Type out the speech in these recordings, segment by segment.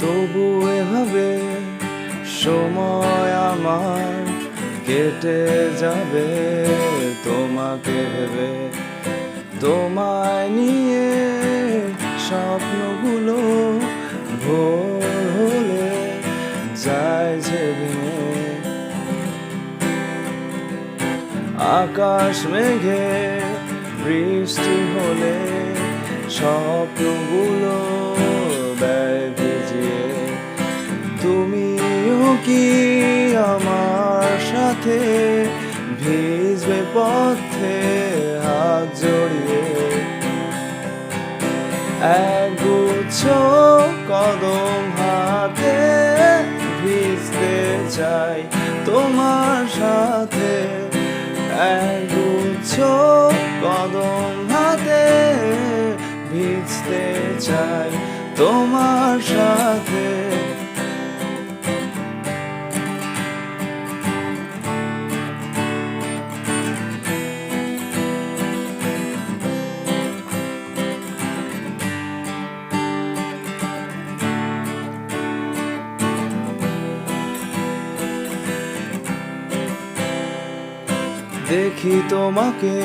তবু এভাবে সময় আমার কেটে যাবে তোমাকে ভেবে, তোমায় নিয়ে স্বপ্নগুলো ভোর হলে যায় যে ভেঙে। আকাশ মেঘে বৃষ্টি হলে স্বপ্নগুলো দেয় ভিজিয়ে। তুমিও কি আমার সাথে ভিজবে পথে হাত জড়িয়ে? একগুচ্ছ কদম হাতে ভিজতে চাই তোমার সাথে। একগুচ্ছ কদম হাতে ভিজতে চাই তোমার সাথে। দেখি তোমাকে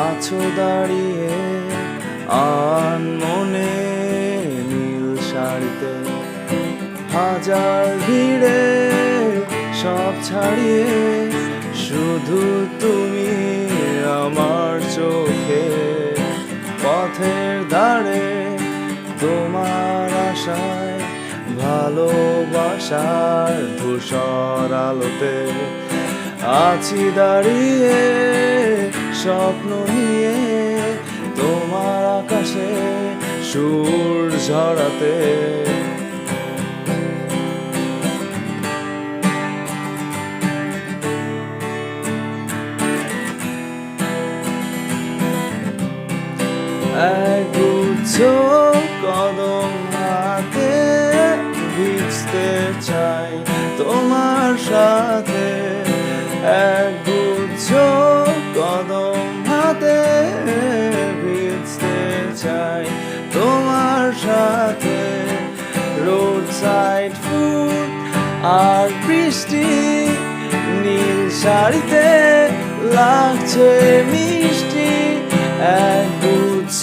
আছো দাঁড়িয়ে আনমনে নীল শাড়িতে। হাজার ভিড়ে সব ছাড়িয়ে শুধু তুমি আমার চোখে। পথের ধারে তোমার আশায় ভালোবাসার ধূসর আলোতে আছি দাঁড়িয়ে স্বপ্ন নিয়ে। তোমার আকাশে সুর ঝরাতে একগুচ্ছ কদম হাতে ভিজতে চাই তোমার সাথে। একগুচ্ছ কদম হাতে ভিজতে চাই তোমার সাথে। রোড সাইড ফুড আর বৃষ্টি নীল শাড়িতে লাগছে মিষ্টি। একগুচ্ছ